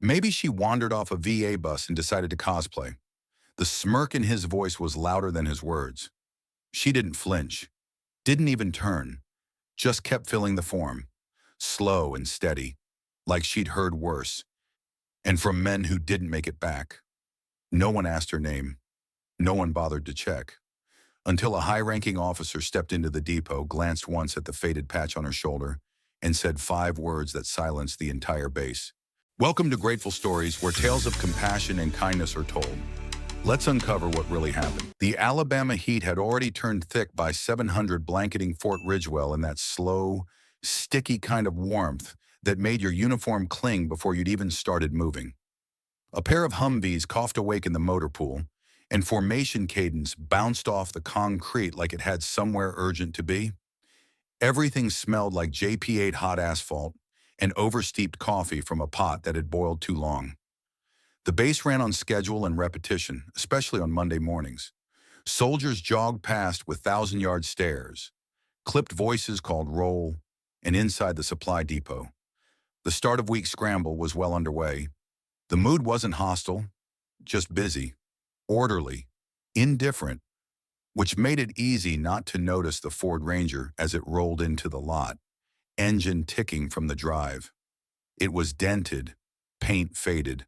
Maybe she wandered off a VA bus and decided to cosplay. The smirk in his voice was louder than his words. She didn't flinch, didn't even turn, just kept filling the form, slow and steady, like she'd heard worse, and from men who didn't make it back. No one asked her name. No one bothered to check. Until a high-ranking officer stepped into the depot, glanced once at the faded patch on her shoulder, and said 5 words that silenced the entire base. Welcome to Grateful Stories, where tales of compassion and kindness are told. Let's uncover what really happened. The Alabama heat had already turned thick by 700, blanketing Fort Ridgewell in that slow, sticky kind of warmth that made your uniform cling before you'd even started moving. A pair of Humvees coughed awake in the motor pool, and formation cadence bounced off the concrete like it had somewhere urgent to be. Everything smelled like JP8 hot asphalt and oversteeped coffee from a pot that had boiled too long. The base ran on schedule and repetition, especially on Monday mornings. Soldiers jogged past with 1,000-yard stares. Clipped voices called roll, and inside the supply depot, the start-of-week scramble was well underway. The mood wasn't hostile, just busy, orderly, indifferent, which made it easy not to notice the Ford Ranger as it rolled into the lot, engine ticking from the drive. It was dented, paint faded,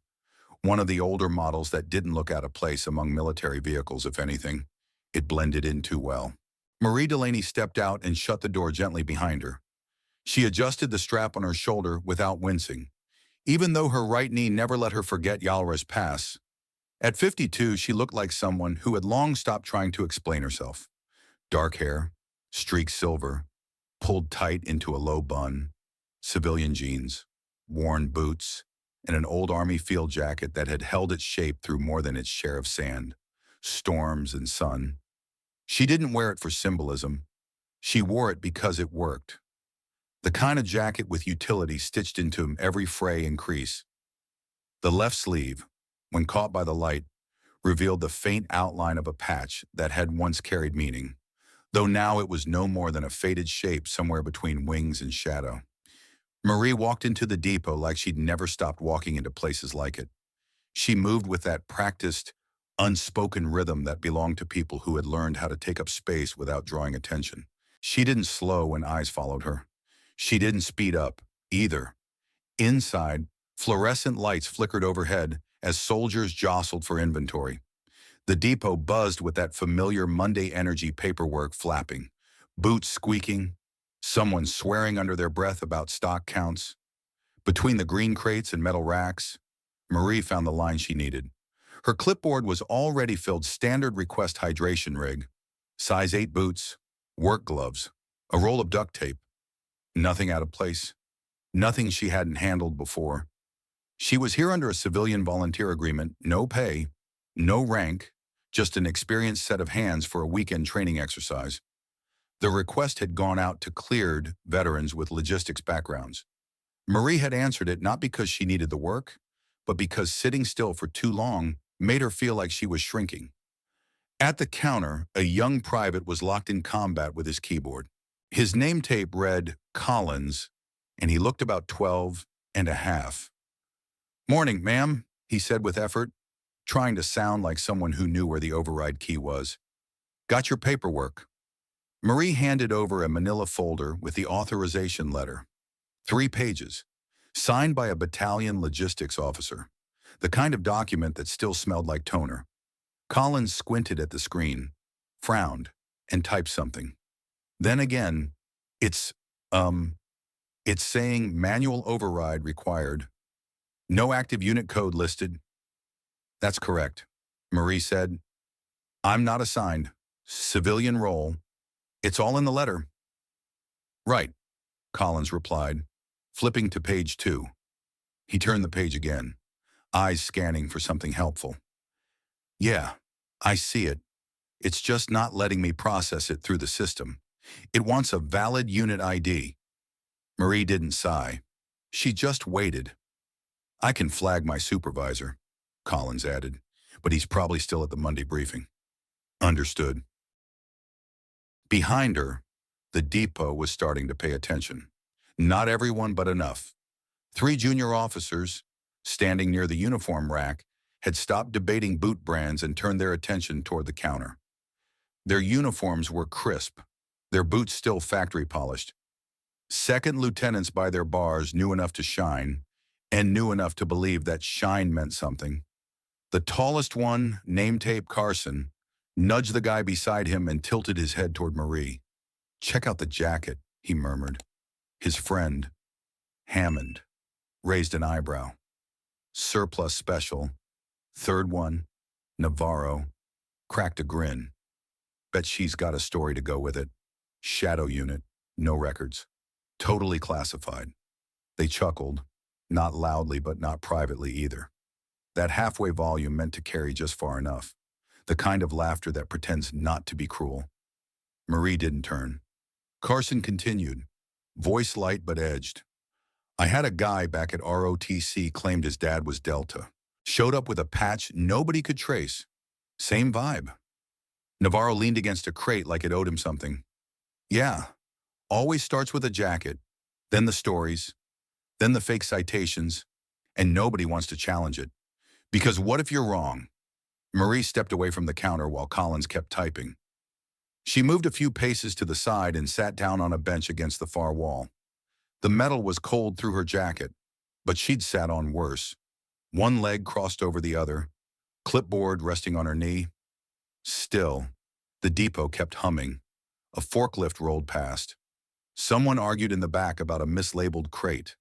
one of the older models that didn't look out of place among military vehicles, if anything. It blended in too well. Marie Delaney stepped out and shut the door gently behind her. She adjusted the strap on her shoulder without wincing, even though her right knee never let her forget Yalra's pass. At 52, she looked like someone who had long stopped trying to explain herself. Dark hair, streaked silver, pulled tight into a low bun, civilian jeans, worn boots, and an old army field jacket that had held its shape through more than its share of sand, storms, and sun. She didn't wear it for symbolism. She wore it because it worked. The kind of jacket with utility stitched into every fray and crease. The left sleeve, when caught by the light, revealed the faint outline of a patch that had once carried meaning, though now it was no more than a faded shape somewhere between wings and shadow. Marie walked into the depot like she'd never stopped walking into places like it. She moved with that practiced, unspoken rhythm that belonged to people who had learned how to take up space without drawing attention. She didn't slow when eyes followed her. She didn't speed up, either. Inside, fluorescent lights flickered overhead as soldiers jostled for inventory. The depot buzzed with that familiar Monday energy, paperwork flapping, boots squeaking, someone swearing under their breath about stock counts. Between the green crates and metal racks, Marie found the line she needed. Her clipboard was already filled: standard request hydration rig, size 8 boots, work gloves, a roll of duct tape. Nothing out of place, nothing she hadn't handled before. She was here under a civilian volunteer agreement, no pay, no rank, just an experienced set of hands for a weekend training exercise. The request had gone out to cleared veterans with logistics backgrounds. Marie had answered it not because she needed the work, but because sitting still for too long made her feel like she was shrinking. At the counter, a young private was locked in combat with his keyboard. His name tape read Collins, and he looked about 12 and a half. "Morning, ma'am," he said with effort, trying to sound like someone who knew where the override key was. "Got your paperwork." Marie handed over a manila folder with the authorization letter. 3 pages, signed by a battalion logistics officer, the kind of document that still smelled like toner. Collins squinted at the screen, frowned, and typed something. Then again, it's, it's saying manual override required. No active unit code listed. "That's correct," Marie said. "I'm not assigned. Civilian role. It's all in the letter." "Right," Collins replied, flipping to page 2. He turned the page again, eyes scanning for something helpful. "Yeah, I see it. It's just not letting me process it through the system. It wants a valid unit ID." Marie didn't sigh. She just waited. "I can flag my supervisor," Collins added, "but he's probably still at the Monday briefing." "Understood." Behind her, the depot was starting to pay attention. Not everyone, but enough. 3 junior officers, standing near the uniform rack, had stopped debating boot brands and turned their attention toward the counter. Their uniforms were crisp, their boots still factory polished. Second lieutenants by their bars knew enough to shine, and knew enough to believe that shine meant something. The tallest one, name tape Carson, nudged the guy beside him and tilted his head toward Marie. "Check out the jacket," he murmured. His friend, Hammond, raised an eyebrow. "Surplus special." Third one, Navarro, cracked a grin. "Bet she's got a story to go with it. Shadow unit, no records. Totally classified." They chuckled, not loudly but not privately either. That halfway volume meant to carry just far enough, the kind of laughter that pretends not to be cruel. Marie didn't turn. Carson continued, voice light but edged. "I had a guy back at ROTC claimed his dad was Delta. Showed up with a patch nobody could trace. Same vibe." Navarro leaned against a crate like it owed him something. "Yeah, always starts with a jacket, then the stories, then the fake citations, and nobody wants to challenge it. Because what if you're wrong?" Marie stepped away from the counter while Collins kept typing. She moved a few paces to the side and sat down on a bench against the far wall. The metal was cold through her jacket, but she'd sat on worse. One leg crossed over the other, clipboard resting on her knee. Still, the depot kept humming. A forklift rolled past. Someone argued in the back about a mislabeled crate.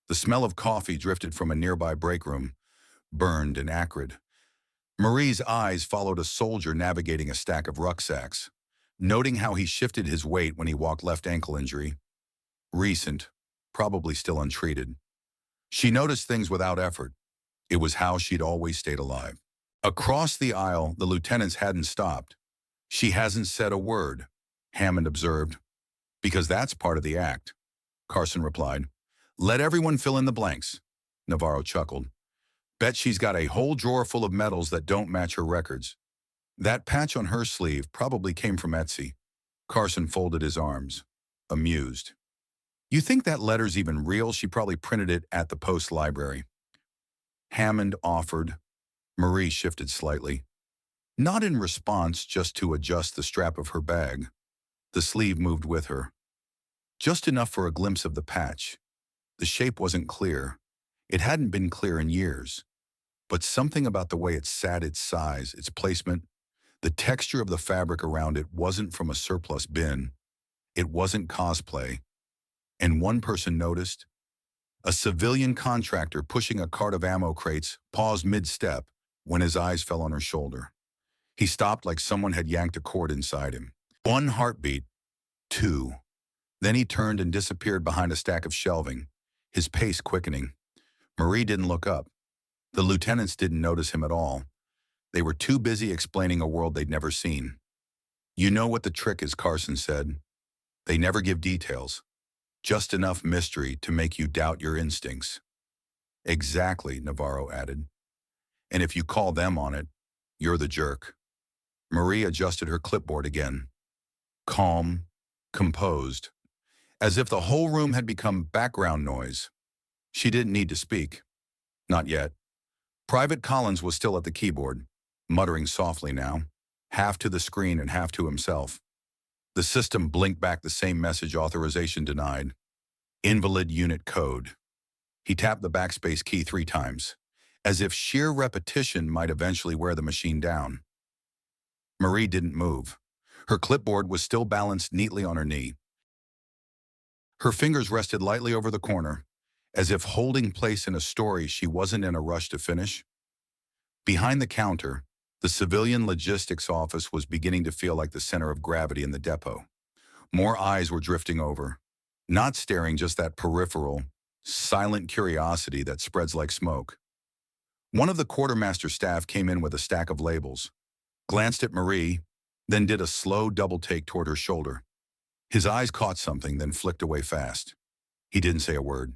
The smell of coffee drifted from a nearby break room, burned and acrid. Marie's eyes followed a soldier navigating a stack of rucksacks, noting how he shifted his weight when he walked left ankle injury. Recent, probably still untreated. She noticed things without effort. It was how she'd always stayed alive. Across the aisle, the lieutenants hadn't stopped. "She hasn't said a word," Hammond observed. "Because that's part of the act," Carson replied. "Let everyone fill in the blanks," Navarro chuckled. "Bet she's got a whole drawer full of medals that don't match her records. That patch on her sleeve probably came from Etsy." Carson folded his arms, amused. "You think that letter's even real? She probably printed it at the post library." Hammond offered. Marie shifted slightly. Not in response, just to adjust the strap of her bag. The sleeve moved with her. Just enough for a glimpse of the patch. The shape wasn't clear. It hadn't been clear in years. But something about the way it sat, its size, its placement, the texture of the fabric around it wasn't from a surplus bin. It wasn't cosplay. And one person noticed. A civilian contractor pushing a cart of ammo crates paused mid-step when his eyes fell on her shoulder. He stopped like someone had yanked a cord inside him. One heartbeat. Two. Then he turned and disappeared behind a stack of shelving, his pace quickening. Marie didn't look up. The lieutenants didn't notice him at all. They were too busy explaining a world they'd never seen. "You know what the trick is," Carson said. "They never give details. Just enough mystery to make you doubt your instincts." "Exactly," Navarro added. "And if you call them on it, you're the jerk." Marie adjusted her clipboard again. Calm, composed, as if the whole room had become background noise. She didn't need to speak. Not yet. Private Collins was still at the keyboard, muttering softly now, half to the screen and half to himself. The system blinked back the same message: authorization denied. Invalid unit code. He tapped the backspace key 3 times, as if sheer repetition might eventually wear the machine down. Marie didn't move. Her clipboard was still balanced neatly on her knee. Her fingers rested lightly over the corner, as if holding place in a story she wasn't in a rush to finish. Behind the counter, the civilian logistics office was beginning to feel like the center of gravity in the depot. More eyes were drifting over, not staring, just that peripheral, silent curiosity that spreads like smoke. One of the quartermaster staff came in with a stack of labels, glanced at Marie, then did a slow double take toward her shoulder. His eyes caught something, then flicked away fast. He didn't say a word.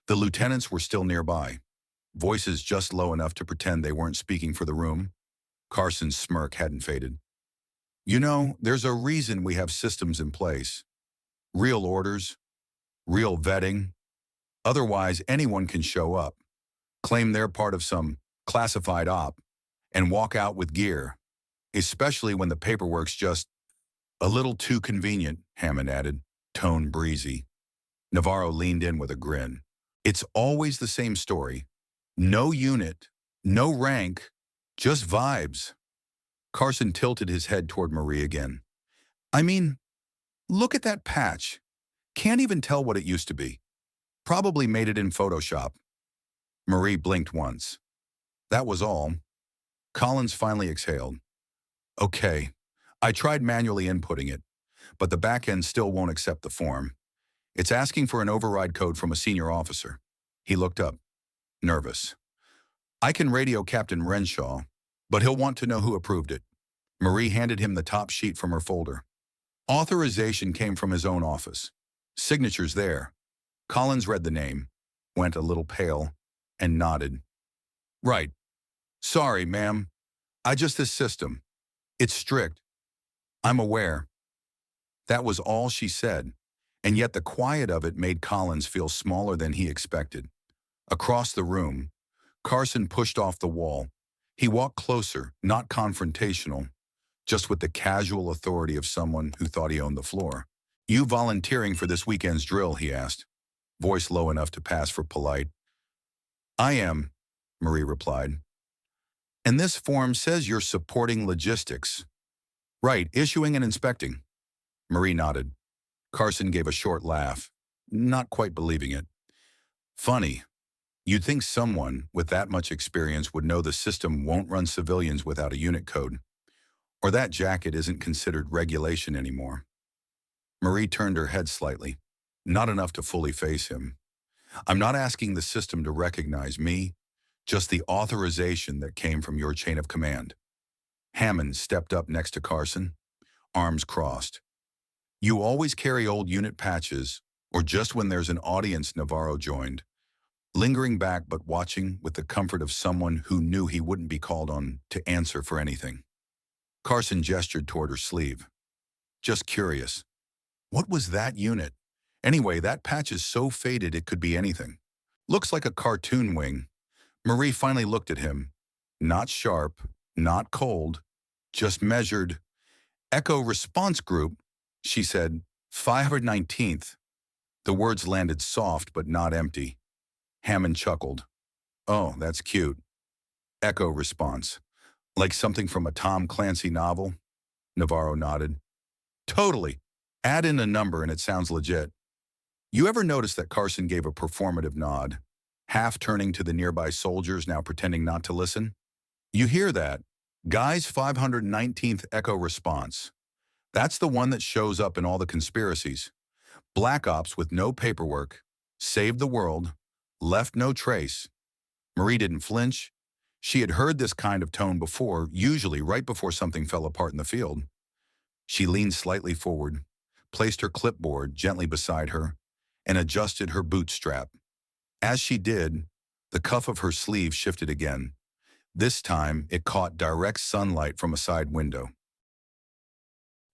The lieutenants were still nearby, voices just low enough to pretend they weren't speaking for the room. Carson's smirk hadn't faded. "You know, there's a reason we have systems in place. Real orders, real vetting. Otherwise, anyone can show up. claim they're part of some classified op, and walk out with gear, especially when the paperwork's just a little too convenient, Hammond added, tone breezy. Navarro leaned in with a grin. It's always the same story. No unit, no rank, just vibes. Carson tilted his head toward Marie again. I mean, look at that patch. Can't even tell what it used to be. Probably made it in Photoshop. Marie blinked once. That was all. Collins finally exhaled. Okay, I tried manually inputting it, but the back end still won't accept the form. It's asking for an override code from a senior officer. He looked up, nervous. I can radio Captain Renshaw, but he'll want to know who approved it. Marie handed him the top sheet from her folder. Authorization came from his own office. Signatures there. Collins read the name, went a little pale, and nodded. Right. Sorry, ma'am. This system. It's strict. I'm aware. That was all she said, and yet the quiet of it made Collins feel smaller than he expected. Across the room, Carson pushed off the wall. He walked closer, not confrontational, just with the casual authority of someone who thought he owned the floor. You volunteering for this weekend's drill, he asked, voice low enough to pass for polite. I am, Marie replied. And this form says you're supporting logistics. Right, issuing and inspecting. Marie nodded. Carson gave a short laugh, not quite believing it. Funny. You'd think someone with that much experience would know the system won't run civilians without a unit code, or that jacket isn't considered regulation anymore. Marie turned her head slightly, not enough to fully face him. I'm not asking the system to recognize me, just the authorization that came from your chain of command. Hammond stepped up next to Carson, arms crossed. You always carry old unit patches, or just when there's an audience, Navarro joined, lingering back but watching with the comfort of someone who knew he wouldn't be called on to answer for anything. Carson gestured toward her sleeve. Just curious. What was that unit? Anyway, that patch is so faded it could be anything. Looks like a cartoon wing. Marie finally looked at him. Not sharp, not cold, just measured. Echo Response Group, she said, 519th. The words landed soft but not empty. Hammond chuckled. Oh, that's cute. Echo Response. Like something from a Tom Clancy novel? Navarro nodded. Totally. Add in a number and it sounds legit. You ever notice that Carson gave a performative nod, half turning to the nearby soldiers now pretending not to listen? You hear that? Guy's 519th Echo Response. That's the one that shows up in all the conspiracies. Black ops with no paperwork, saved the world, left no trace. Marie didn't flinch. She had heard this kind of tone before, usually right before something fell apart in the field. She leaned slightly forward, placed her clipboard gently beside her, and adjusted her boot strap. As she did, the cuff of her sleeve shifted again. This time, it caught direct sunlight from a side window.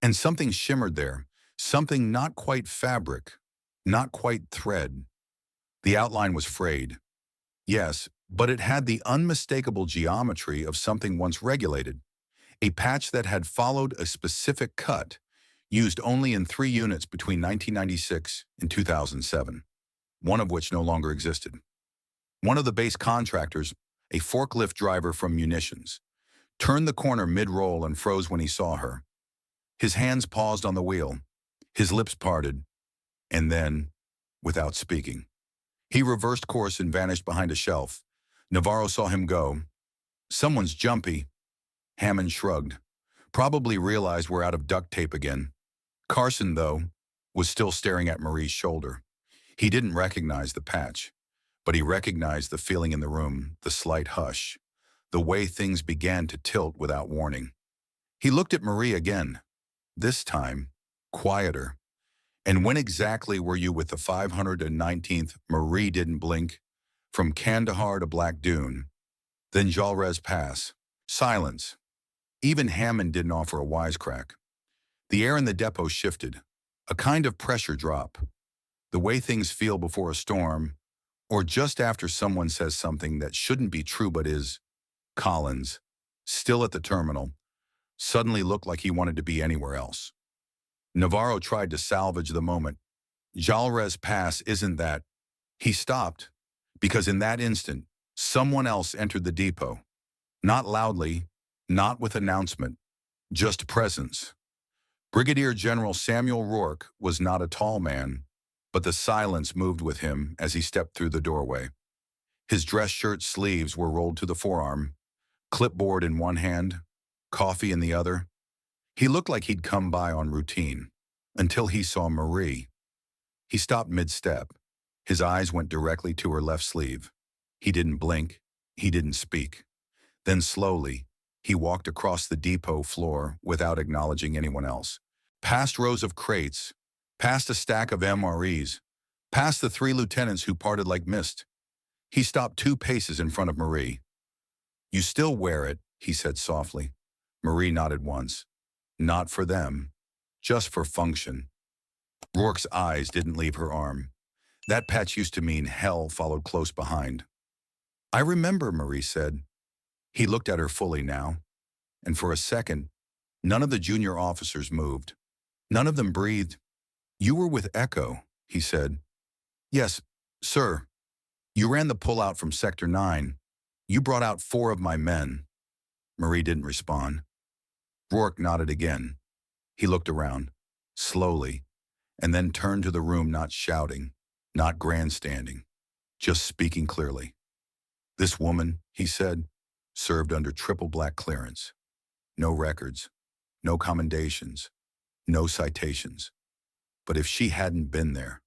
And something shimmered there, something not quite fabric, not quite thread. The outline was frayed. Yes, but it had the unmistakable geometry of something once regulated. A patch that had followed a specific cut, used only in 3 units between 1996 and 2007, one of which no longer existed. One of the base contractors, a forklift driver from munitions, turned the corner mid-roll and froze when he saw her. His hands paused on the wheel, his lips parted, and then, without speaking, he reversed course and vanished behind a shelf. Navarro saw him go. Someone's jumpy. Hammond shrugged. Probably realized we're out of duct tape again. Carson, though, was still staring at Marie's shoulder. He didn't recognize the patch, but he recognized the feeling in the room, the slight hush, the way things began to tilt without warning. He looked at Marie again, this time, quieter. And when exactly were you with the 519th? Marie didn't blink. From Kandahar to Black Dune, then Jalrez Pass. Silence. Even Hammond didn't offer a wisecrack. The air in the depot shifted, a kind of pressure drop. The way things feel before a storm, Or just after someone says something that shouldn't be true but is. Collins, still at the terminal, suddenly looked like he wanted to be anywhere else. Navarro tried to salvage the moment. Jalrez Pass isn't that. He stopped, because in that instant, someone else entered the depot. Not loudly, not with announcement, just presence. Brigadier General Samuel Rourke was not a tall man, but the silence moved with him as he stepped through the doorway. His dress shirt sleeves were rolled to the forearm, clipboard in one hand, coffee in the other. He looked like he'd come by on routine, until he saw Marie. He stopped mid-step. His eyes went directly to her left sleeve. He didn't blink. He didn't speak. Then slowly, he walked across the depot floor without acknowledging anyone else. Past rows of crates, past a stack of MREs, past the 3 lieutenants who parted like mist. He stopped 2 paces in front of Marie. "You still wear it," he said softly. Marie nodded once. "Not for them, just for function." Rourke's eyes didn't leave her arm. That patch used to mean hell followed close behind. "I remember," Marie said. He looked at her fully now, and for a second, none of the junior officers moved. None of them breathed. "You were with Echo," he said. "Yes, sir. You ran the pullout from Sector 9. You brought out 4 of my men." Marie didn't respond. Rourke nodded again. He looked around, slowly, and then turned to the room, not shouting, not grandstanding, just speaking clearly. "This woman," he said, "served under triple black clearance. No records, no commendations, no citations. But if she hadn't been there,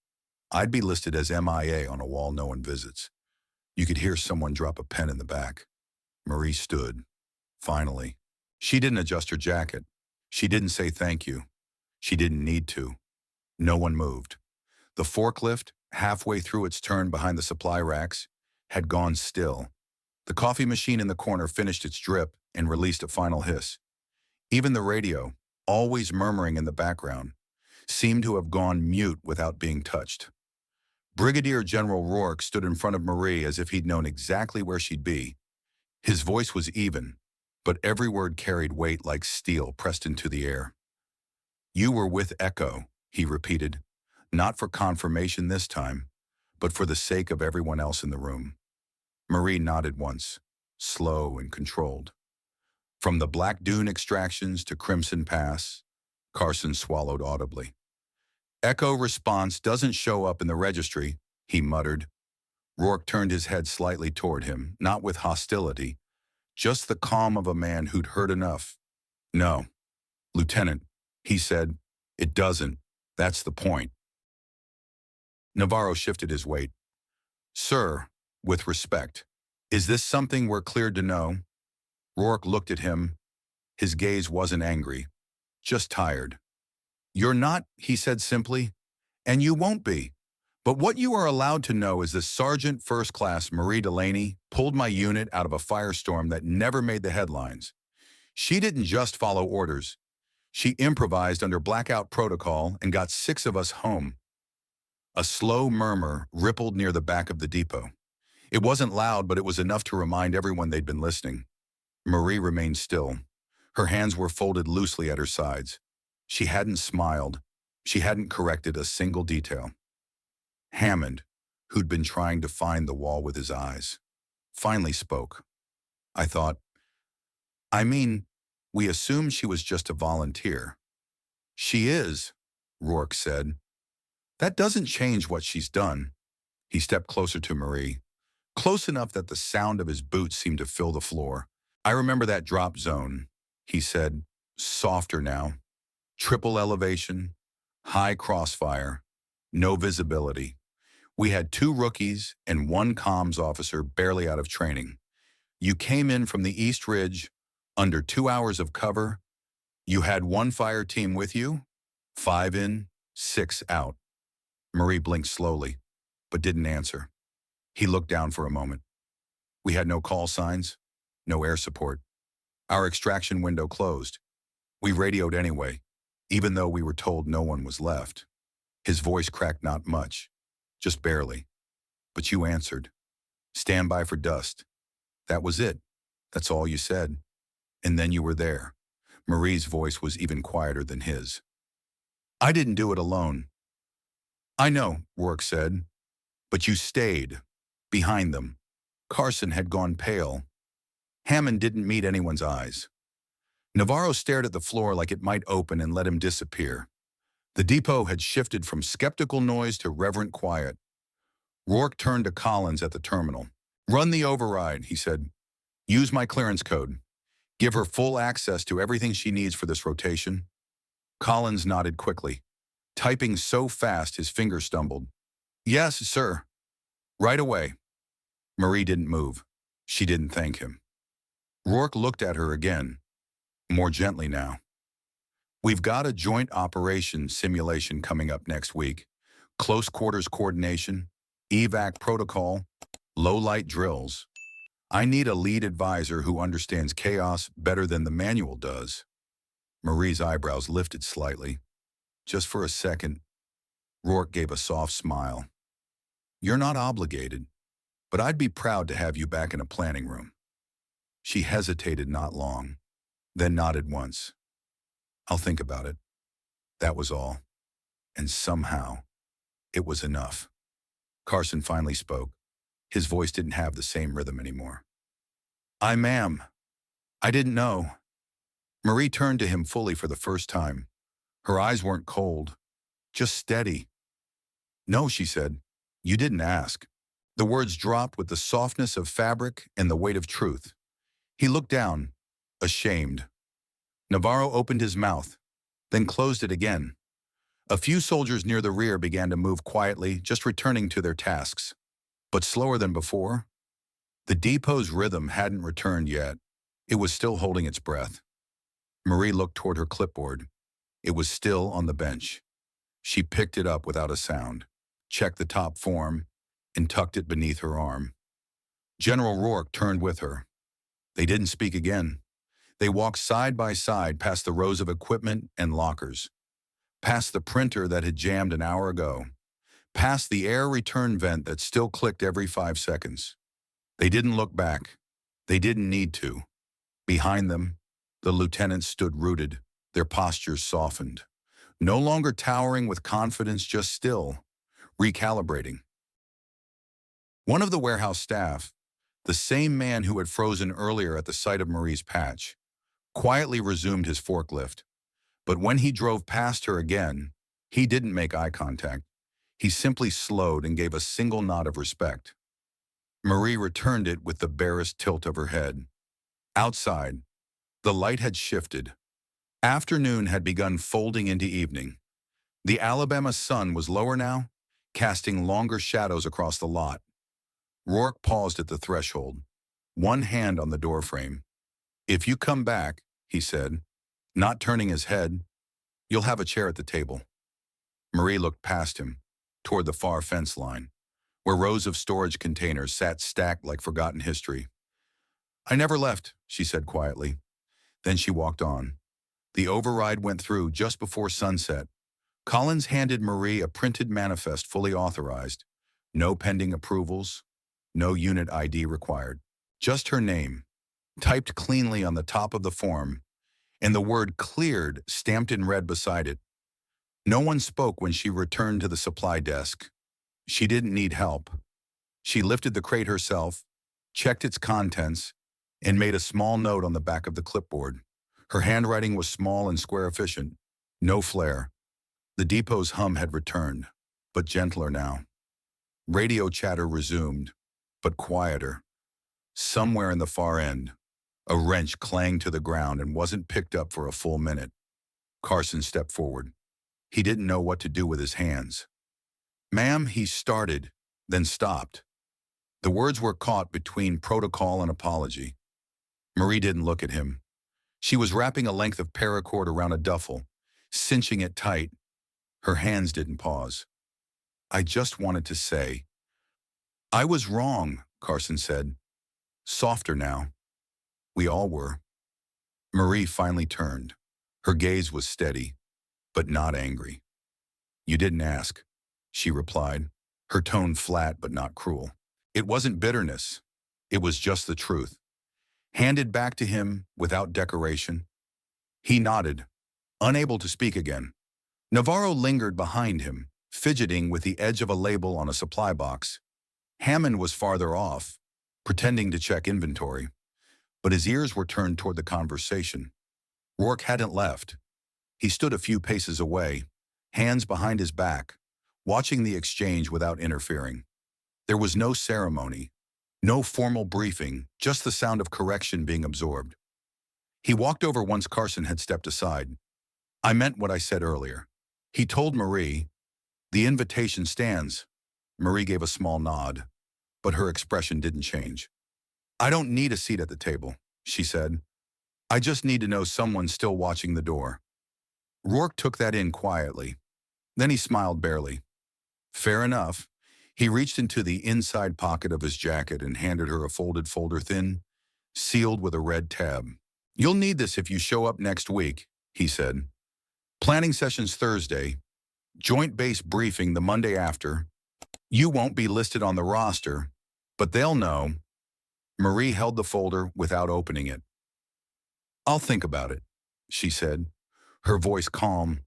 I'd be listed as MIA on a wall no one visits." You could hear someone drop a pen in the back. Marie stood. Finally. She didn't adjust her jacket. She didn't say thank you. She didn't need to. No one moved. The forklift, halfway through its turn behind the supply racks, had gone still. The coffee machine in the corner finished its drip and released a final hiss. Even the radio, always murmuring in the background, seemed to have gone mute without being touched. Brigadier General Rourke stood in front of Marie as if he'd known exactly where she'd be. His voice was even, but every word carried weight like steel pressed into the air. "You were with Echo," he repeated, not for confirmation this time, but for the sake of everyone else in the room. Marie nodded once, slow and controlled. From the Black Dune extractions to Crimson Pass, Carson swallowed audibly. "Echo response doesn't show up in the registry," he muttered. Rourke turned his head slightly toward him, not with hostility, just the calm of a man who'd heard enough. "No, Lieutenant," he said, "it doesn't. That's the point." Navarro shifted his weight. "Sir, with respect, is this something we're cleared to know?" Rourke looked at him. His gaze wasn't angry, just tired. "You're not," he said simply, "and you won't be. But what you are allowed to know is that Sergeant First Class Marie Delaney pulled my unit out of a firestorm that never made the headlines. She didn't just follow orders. She improvised under blackout protocol and got 6 of us home." A slow murmur rippled near the back of the depot. It wasn't loud, but it was enough to remind everyone they'd been listening. Marie remained still. Her hands were folded loosely at her sides. She hadn't smiled. She hadn't corrected a single detail. Hammond, who'd been trying to find the wall with his eyes, finally spoke. "I thought, we assumed she was just a volunteer." "She is," Rourke said. "That doesn't change what she's done." He stepped closer to Marie, close enough that the sound of his boots seemed to fill the floor. "I remember that drop zone," he said, softer now. "Triple elevation, high crossfire, no visibility. We had 2 rookies and 1 comms officer barely out of training. You came in from the East Ridge, under 2 hours of cover. You had 1 fire team with you, 5 in, 6 out." Marie blinked slowly, but didn't answer. He looked down for a moment. "We had no call signs, no air support. Our extraction window closed. We radioed anyway, even though we were told no one was left." His voice cracked not much, just barely. But you answered. Stand by for dust. That was it. That's all you said. And then you were there. Marie's voice was even quieter than his. I didn't do it alone. I know, Rourke said. But you stayed. Behind them. Carson had gone pale. Hammond didn't meet anyone's eyes. Navarro stared at the floor like it might open and let him disappear. The depot had shifted from skeptical noise to reverent quiet. Rourke turned to Collins at the terminal. Run the override, he said. Use my clearance code. Give her full access to everything she needs for this rotation. Collins nodded quickly, typing so fast his fingers stumbled. Yes, sir. Right away. Marie didn't move. She didn't thank him. Rourke looked at her again, more gently now. We've got a joint operations simulation coming up next week. Close quarters coordination, evac protocol, low-light drills. I need a lead advisor who understands chaos better than the manual does. Marie's eyebrows lifted slightly. Just for a second, Rourke gave a soft smile. You're not obligated, but I'd be proud to have you back in a planning room. She hesitated not long, then nodded once. I'll think about it. That was all. And somehow, it was enough. Carson finally spoke. His voice didn't have the same rhythm anymore. Ma'am. I didn't know. Marie turned to him fully for the first time. Her eyes weren't cold, just steady. No, she said. You didn't ask. The words dropped with the softness of fabric and the weight of truth. He looked down, ashamed. Navarro opened his mouth, then closed it again. A few soldiers near the rear began to move quietly, just returning to their tasks. But slower than before. The depot's rhythm hadn't returned yet. It was still holding its breath. Marie looked toward her clipboard. It was still on the bench. She picked it up without a sound, checked the top form, and tucked it beneath her arm. General Rourke turned with her. They didn't speak again. They walked side by side past the rows of equipment and lockers, past the printer that had jammed an hour ago, past the air return vent that still clicked every 5 seconds. They didn't look back. They didn't need to. Behind them, the lieutenants stood rooted, their postures softened, no longer towering with confidence, just still, recalibrating. One of the warehouse staff, the same man who had frozen earlier at the sight of Marie's patch, quietly resumed his forklift. But when he drove past her again, he didn't make eye contact. He simply slowed and gave a single nod of respect. Marie returned it with the barest tilt of her head. Outside, the light had shifted. Afternoon had begun folding into evening. The Alabama sun was lower now, casting longer shadows across the lot. Rourke paused at the threshold, one hand on the doorframe. If you come back, he said, not turning his head, you'll have a chair at the table. Marie looked past him, toward the far fence line, where rows of storage containers sat stacked like forgotten history. I never left, she said quietly. Then she walked on. The override went through just before sunset. Collins handed Marie a printed manifest fully authorized. No pending approvals, no unit ID required. Just her name, typed cleanly on the top of the form, and the word cleared stamped in red beside it. No one spoke when she returned to the supply desk. She didn't need help. She lifted the crate herself, checked its contents, and made a small note on the back of the clipboard. Her handwriting was small and square efficient, no flair. The depot's hum had returned, but gentler now. Radio chatter resumed, but quieter. Somewhere in the far end, a wrench clanged to the ground and wasn't picked up for a full minute. Carson stepped forward. He didn't know what to do with his hands. Ma'am, he started, then stopped. The words were caught between protocol and apology. Marie didn't look at him. She was wrapping a length of paracord around a duffel, cinching it tight. Her hands didn't pause. I just wanted to say. I was wrong, Carson said. Softer now. We all were. Marie finally turned. Her gaze was steady, but not angry. You didn't ask, she replied, her tone flat but not cruel. It wasn't bitterness. It was just the truth. Handed back to him without decoration. He nodded, unable to speak again. Navarro lingered behind him, fidgeting with the edge of a label on a supply box. Hammond was farther off, pretending to check inventory, but his ears were turned toward the conversation. Rourke hadn't left. He stood a few paces away, hands behind his back, watching the exchange without interfering. There was no ceremony, no formal briefing, just the sound of correction being absorbed. He walked over once Carson had stepped aside. "I meant what I said earlier." He told Marie, "The invitation stands." Marie gave a small nod, but her expression didn't change. "I don't need a seat at the table," she said. "I just need to know someone's still watching the door." Rourke took that in quietly. Then he smiled barely. "Fair enough." He reached into the inside pocket of his jacket and handed her a folded folder thin, sealed with a red tab. "You'll need this if you show up next week," he said. "Planning sessions Thursday, joint base briefing the Monday after. You won't be listed on the roster, but they'll know." Marie held the folder without opening it. "I'll think about it," she said, her voice calm.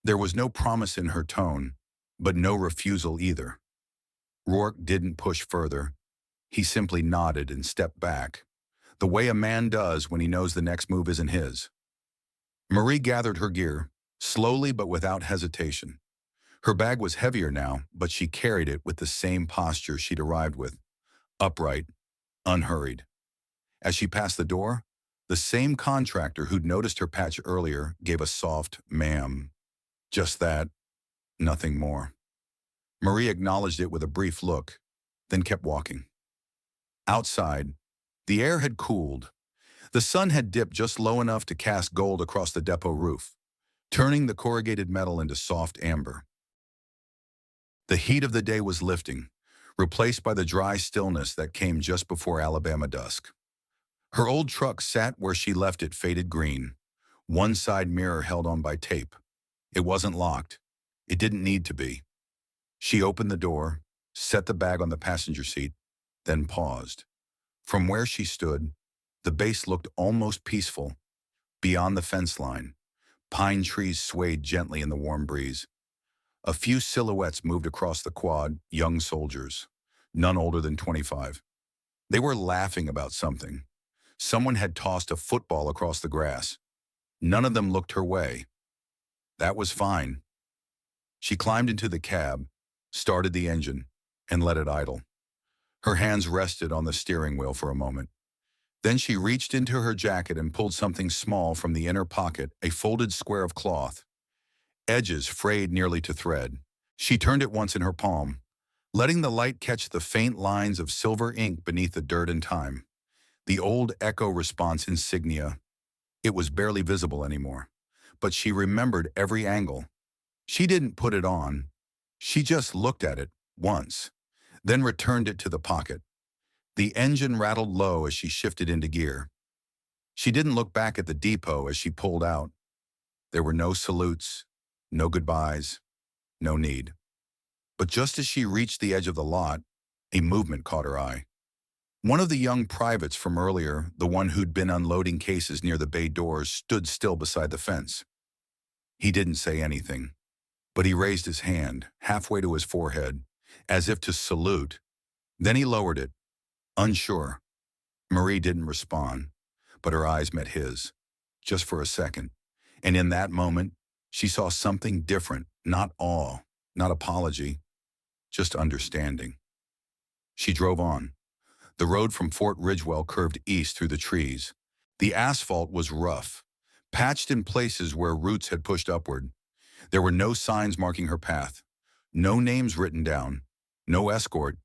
There was no promise in her tone, but no refusal either. Rourke didn't push further. He simply nodded and stepped back, the way a man does when he knows the next move isn't his. Marie gathered her gear, slowly but without hesitation. Her bag was heavier now, but she carried it with the same posture she'd arrived with, upright, unhurried. As she passed the door, the same contractor who'd noticed her patch earlier gave a soft "ma'am." Just that, nothing more. Marie acknowledged it with a brief look, then kept walking. Outside, the air had cooled. The sun had dipped just low enough to cast gold across the depot roof, turning the corrugated metal into soft amber. The heat of the day was lifting, replaced by the dry stillness that came just before Alabama dusk. Her old truck sat where she left it, faded green, one side mirror held on by tape. It wasn't locked. It didn't need to be. She opened the door, set the bag on the passenger seat, then paused. From where she stood, the base looked almost peaceful. Beyond the fence line, pine trees swayed gently in the warm breeze. A few silhouettes moved across the quad, young soldiers, none older than 25. They were laughing about something. Someone had tossed a football across the grass. None of them looked her way. That was fine. She climbed into the cab, started the engine, and let it idle. Her hands rested on the steering wheel for a moment. Then she reached into her jacket and pulled something small from the inner pocket, a folded square of cloth. Edges frayed nearly to thread. She turned it once in her palm, letting the light catch the faint lines of silver ink beneath the dirt and time. The old echo response insignia. It was barely visible anymore, but she remembered every angle. She didn't put it on. She just looked at it once, then returned it to the pocket. The engine rattled low as she shifted into gear. She didn't look back at the depot as she pulled out. There were no salutes, no goodbyes, no need. But just as she reached the edge of the lot, a movement caught her eye. One of the young privates from earlier, the one who'd been unloading cases near the bay doors, stood still beside the fence. He didn't say anything, but he raised his hand, halfway to his forehead, as if to salute. Then he lowered it, unsure. Marie didn't respond, but her eyes met his, just for a second. And in that moment, she saw something different, not awe, not apology, just understanding. She drove on. The road from Fort Ridgewell curved east through the trees. The asphalt was rough, patched in places where roots had pushed upward. There were no signs marking her path, no names written down, no escort,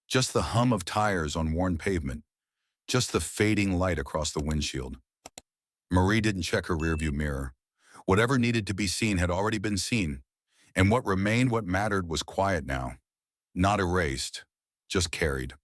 just the hum of tires on worn pavement, just the fading light across the windshield. Marie didn't check her rearview mirror. Whatever needed to be seen had already been seen, and what remained, what mattered, was quiet now. Not erased, just carried.